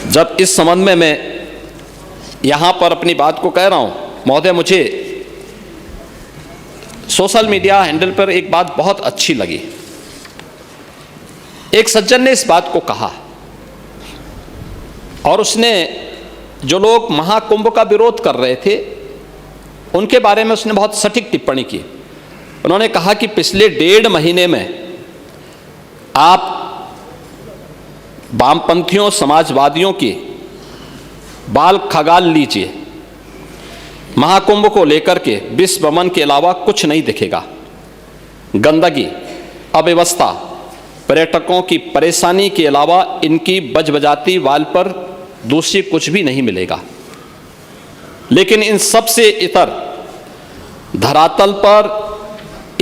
जब इस संबंध में मैं यहाँ पर अपनी बात को कह रहा हूँ, महोदय, मुझे सोशल मीडिया हैंडल पर एक बात बहुत अच्छी लगी। एक सज्जन ने इस बात को कहा और उसने जो लोग महाकुंभ का विरोध कर रहे थे उनके बारे में उसने बहुत सटीक टिप्पणी की। उन्होंने कहा कि पिछले 1.5 महीने में आप वामपंथियों, समाजवादियों की बाल खगाल लीजिए, महाकुंभ को लेकर के विश्व भ्रमण के अलावा कुछ नहीं दिखेगा। गंदगी, अव्यवस्था, पर्यटकों की परेशानी के अलावा इनकी बजबजाती वाल पर दूसरी कुछ भी नहीं मिलेगा। लेकिन इन सब से इतर धरातल पर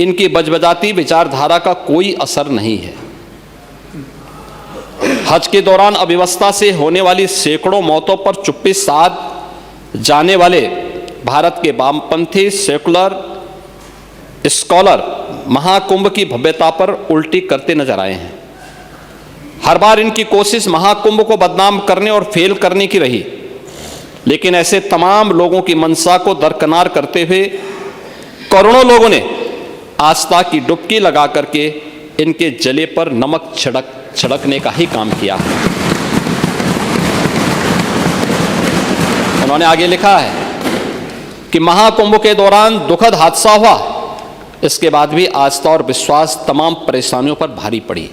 इनकी बजबजाती विचारधारा का कोई असर नहीं है। हज के दौरान अव्यवस्था से होने वाली सैकड़ों मौतों पर चुप्पी साध जाने वाले भारत के वामपंथी सेकुलर स्कॉलर महाकुंभ की भव्यता पर उल्टी करते नजर आए हैं। हर बार इनकी कोशिश महाकुंभ को बदनाम करने और फेल करने की रही, लेकिन ऐसे तमाम लोगों की मंशा को दरकिनार करते हुए करोड़ों लोगों ने आस्था की डुबकी लगा करके इनके जले पर नमक छिड़कने का ही काम किया। उन्होंने आगे लिखा है कि महाकुंभ के दौरान दुखद हादसा हुआ, इसके बाद भी आस्था और विश्वास तमाम परेशानियों पर भारी पड़ी।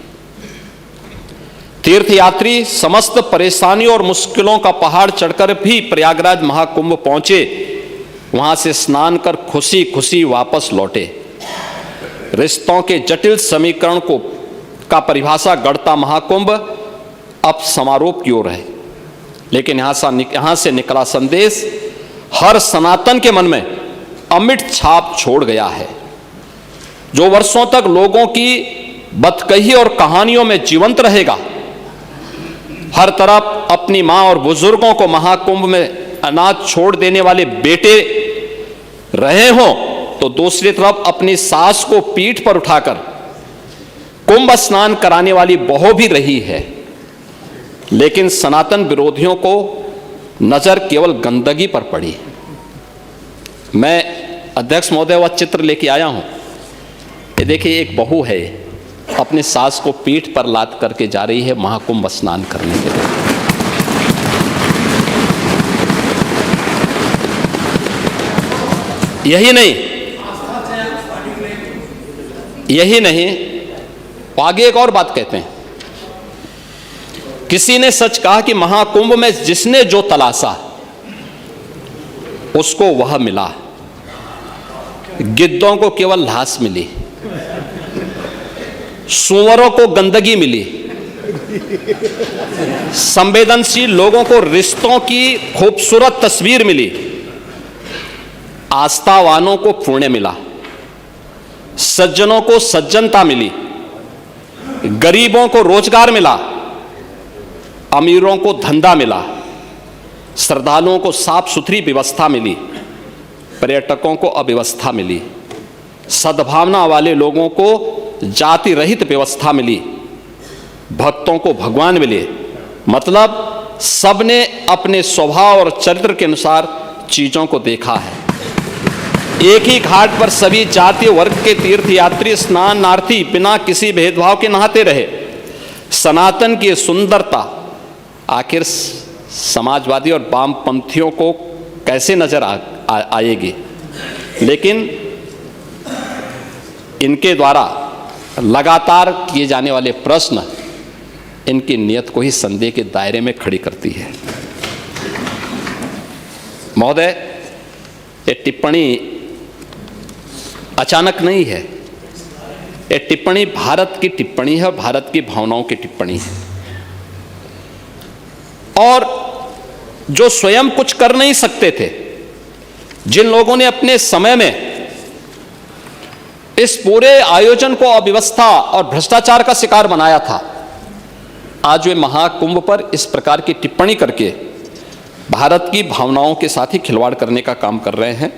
तीर्थयात्री समस्त परेशानियों और मुश्किलों का पहाड़ चढ़कर भी प्रयागराज महाकुंभ पहुंचे, वहां से स्नान कर खुशी खुशी वापस लौटे। रिश्तों के जटिल समीकरण का परिभाषा गढ़ता महाकुंभ अब समारोह की ओर है, लेकिन यहां से निकला संदेश हर सनातन के मन में अमिट छाप छोड़ गया है, जो वर्षों तक लोगों की बदकही और कहानियों में जीवंत रहेगा। हर तरफ अपनी मां और बुजुर्गों को महाकुंभ में अनाथ छोड़ देने वाले बेटे रहे हों, तो दूसरी तरफ अपनी सास को पीठ पर उठाकर कुंभ स्नान कराने वाली बहू भी रही है। लेकिन सनातन विरोधियों को नजर केवल गंदगी पर पड़ी। मैं अध्यक्ष महोदय वह चित्र लेके आया हूं। ये देखिए, एक बहू है, अपने सास को पीठ पर लाद करके जा रही है महाकुंभ स्नान करने के लिए। यही नहीं, आगे एक और बात कहते हैं। किसी ने सच कहा कि महाकुंभ में जिसने जो तलाशा उसको वह मिला। गिद्धों को केवल लाश मिली, सूअरों को गंदगी मिली, संवेदनशील लोगों को रिश्तों की खूबसूरत तस्वीर मिली, आस्थावानों को पुण्य मिला, सज्जनों को सज्जनता मिली, गरीबों को रोजगार मिला, अमीरों को धंधा मिला, श्रद्धालुओं को साफ सुथरी व्यवस्था मिली, पर्यटकों को अव्यवस्था मिली, सद्भावना वाले लोगों को जाति रहित व्यवस्था मिली, भक्तों को भगवान मिले। मतलब सबने अपने स्वभाव और चरित्र के अनुसार चीजों को देखा है। एक ही घाट पर सभी जाति वर्ग के तीर्थयात्री स्नानार्थी बिना किसी भेदभाव के नहाते रहे। सनातन की सुंदरता आखिर समाजवादी और वामपंथियों को कैसे नजर आएगी? लेकिन इनके द्वारा लगातार किए जाने वाले प्रश्न इनकी नियत को ही संदेह के दायरे में खड़ी करती है। महोदय, ये टिप्पणी अचानक नहीं है। ये टिप्पणी भारत की टिप्पणी है, भारत की भावनाओं की टिप्पणी है। और जो स्वयं कुछ कर नहीं सकते थे, जिन लोगों ने अपने समय में इस पूरे आयोजन को अव्यवस्था और भ्रष्टाचार का शिकार बनाया था, आज वे महाकुंभ पर इस प्रकार की टिप्पणी करके भारत की भावनाओं के साथ ही खिलवाड़ करने का काम कर रहे हैं।